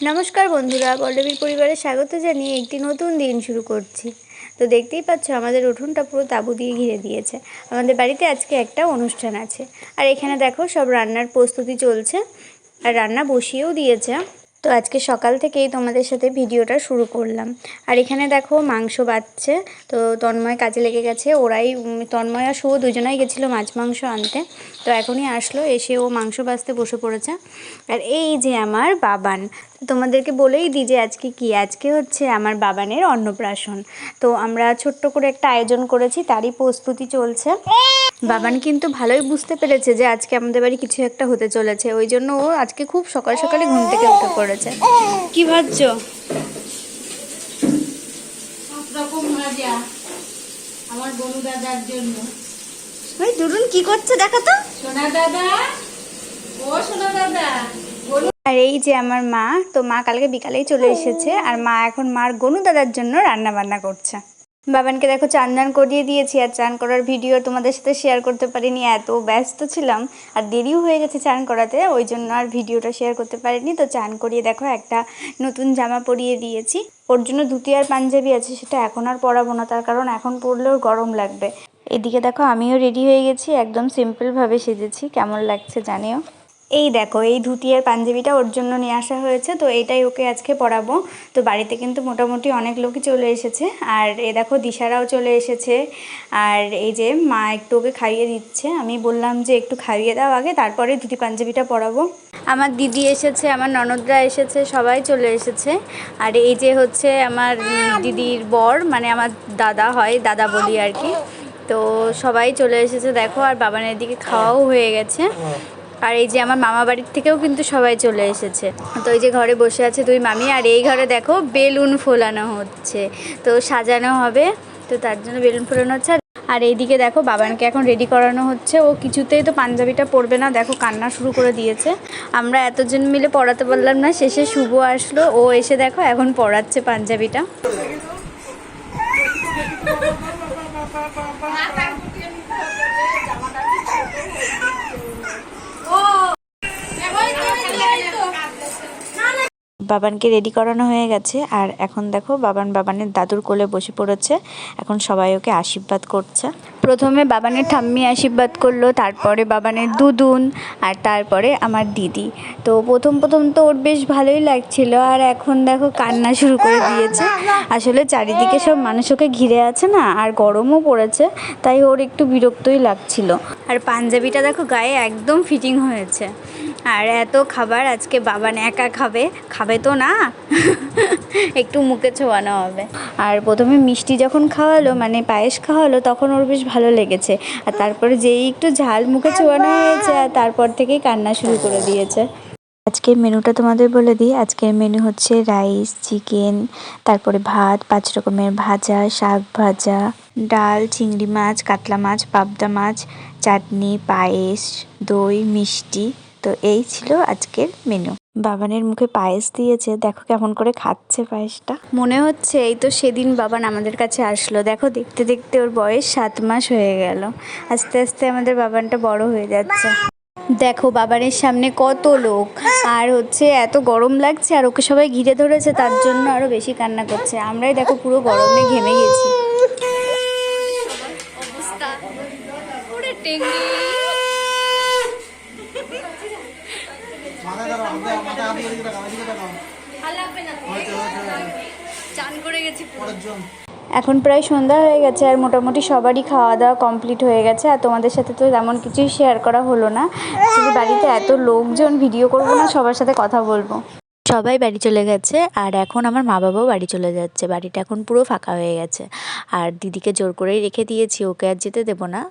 নমস্কার বন্ধুরা, পল্লবীর পরিবারে স্বাগত জানিয়ে একটি নতুন দিন শুরু করছি। তো দেখতেই পাচ্ছ আমাদের উঠোনটা পুরো তাঁবু দিয়ে ঘিরে দিয়েছে। আমাদের বাড়িতে আজকে একটা অনুষ্ঠান আছে, আর এখানে দেখো সব রান্নার প্রস্তুতি চলছে, আর রান্না বসিয়েও দিয়েছে। তো আজকে সকাল থেকেই তোমাদের সাথে ভিডিওটা শুরু করলাম। আর এখানে দেখো মাংস বাছছে, তো তন্ময় কাজে লেগে গেছে। ওরাই তন্ময় আর শুভ দুজনাই গেছিলো মাছ মাংস আনতে, তো এখনই আসলো, এসে ও মাংস বাছতে বসে পড়েছে। আর এই যে আমার বাবান, তোমাদেরকে বলেই দিই যে আজকে হচ্ছে আমার বাবানের অন্নপ্রাশন। তো আমরা ছোট্ট করে একটা আয়োজন করেছি, তারই প্রস্তুতি চলছে। বাবান কিন্তু ভালোই বুঝতে পেরেছে যে আজকে আমাদের বাড়ি কিছু একটা হতে চলেছে, ওই জন্য ও আজকে খুব সকাল সকালে ঘুম থেকে উঠে পড়েছে। কি ভাবছো? আমার বনু দাদার জন্য। ওই দুরুন কি করছে দেখো তো। সোনা দাদা, ও সোনা দাদা। আর এই যে আমার মা, তো মা কালকে বিকালেই চলে এসেছে, আর মা এখন মার গনু দাদার জন্য রান্না বান্না করছে। বাবানকে দেখো চান দান করিয়ে দিয়েছি, আর চান করার ভিডিও তোমাদের সাথে শেয়ার করতে পারিনি, এত ব্যস্ত ছিলাম, আর দেরিও হয়ে গেছে চান করাতে, ওই জন্য আর ভিডিওটা শেয়ার করতে পারিনি। তো চান করিয়ে দেখো একটা নতুন জামা পরিয়ে দিয়েছি। ওর জন্য ধুতি আর পাঞ্জাবি আছে, সেটা এখন আর পরাবো না, তার কারণ এখন পরলেও গরম লাগবে। এদিকে দেখো আমিও রেডি হয়ে গেছি, একদম সিম্পলভাবে সেজেছি, কেমন লাগছে জানিও। এই দেখো এই ধুতি আর পাঞ্জাবিটা ওর জন্য নিয়ে আসা হয়েছে, তো এটাই ওকে আজকে পরাবো। তো বাড়িতে কিন্তু মোটামুটি অনেক লোকই চলে এসেছে, আর এ দেখো দিশারাও চলে এসেছে। আর এই যে মা একটু ওকে খাইয়ে দিচ্ছে, আমি বললাম যে একটু খাইয়ে দাও আগে, তারপরে ধুতি পাঞ্জাবিটা পরাবো। আমার দিদি এসেছে, আমার ননদরা এসেছে, সবাই চলে এসেছে। আর এই যে হচ্ছে আমার দিদির বর, মানে আমার দাদা হয়, দাদা বলি আর কি। তো সবাই চলে এসেছে দেখো, আর বাবানের দিকে খাওয়াও হয়ে গেছে। আর এই যে আমার মামা বাড়ির থেকেও কিন্তু সবাই চলে এসেছে। তো এই যে ঘরে বসে আছে দুই মামি, আর এই ঘরে দেখো বেলুন ফোলানো হচ্ছে, তো সাজানো হবে, তো তার জন্য বেলুন ফোলানো হচ্ছে। আর এইদিকে দেখো বাবানকে এখন রেডি করানো হচ্ছে, ও কিছুতেই তো পাঞ্জাবিটা পরবে না, দেখো কান্না শুরু করে দিয়েছে। আমরা এতজন মিলে পরাতে পারলাম না, শেষে শুভ আসলো, ও এসে দেখো এখন পরাচ্ছে পাঞ্জাবিটা। বাবানকে রেডি করানো হয়ে গেছে, আর এখন দেখো বাবানের দাদুর কোলে বসে পড়েছে। এখন সবাই ওকে আশীর্বাদ করছে। প্রথমে বাবানের ঠাম্মি আশীর্বাদ করলো, তারপরে বাবানের দুদুন, আর তারপরে আমার দিদি। তো প্রথম তো ওর বেশ ভালোই লাগছিল, আর এখন দেখো কান্না শুরু করে দিয়েছে। আসলে চারিদিকে সব মানুষ ওকে ঘিরে আছে না, আর গরমও পড়েছে, তাই ওর একটু বিরক্তই লাগছিল। আর পাঞ্জাবিটা দেখো গায়ে একদম ফিটিং হয়েছে। আর এত খাবার আজকে বাবান একা খাবে তো না, একটু মুখে ছোঁয়ানো হবে। আর প্রথমে মিষ্টি যখন খাওয়ালো, মানে পায়েস খাওয়ালো, তখন ওর বেশ ভালো লেগেছে, আর তারপরে যেই একটু ঝাল মুখে ছোঁয়ানো হয়েছে, আর তারপর থেকেই কান্না শুরু করে দিয়েছে। আজকের মেনুটা তোমাদের বলে দিই। আজকের মেনু হচ্ছে রাইস, চিকেন, তারপরে ভাত, 5 রকমের ভাজা, শাক ভাজা, ডাল, চিংড়ি মাছ, কাতলা মাছ, পাবদা মাছ, চাটনি, পায়েস, দই, মিষ্টি। তো এই ছিল আজকের মেনু। বাবানের মুখে পায়েস দিয়েছে, দেখো কেমন করে খাচ্ছে পায়েসটা। মনে হচ্ছে এই তো সেদিন বাবান আমাদের কাছে আসলো। দেখো দেখতে দেখতে ওর বয়স 7 মাস হয়ে গেল। আস্তে আস্তে আমাদের বাবানটা বড় হয়ে যাচ্ছে। দেখো বাবানের সামনে কত লোক, আর হচ্ছে এত গরম লাগছে, আর ওকে সবাই ঘিরে ধরেছে, তার জন্য আরো বেশি কান্না করছে। আমরাই দেখো পুরো গরমে ঘেমে গেছি। এখন প্রায় সন্ধ্যা হয়ে গেছে, আর মোটামুটি সবারই খাওয়া দাওয়া কমপ্লিট হয়ে গেছে। আর তোমাদের সাথে তো তেমন কিছুই শেয়ার করা হলো না, শুধু বাড়িতে এত লোকজন, ভিডিও করবো না, সবার সাথে কথা বলবো। সবাই বাড়ি চলে গেছে, আর এখন আমার মা বাবাও বাড়ি চলে যাচ্ছে। বাড়িটা এখন পুরো ফাঁকা হয়ে গেছে, আর দিদিকে জোর করেই রেখে দিয়েছি, ওকে আর যেতে দেবো না।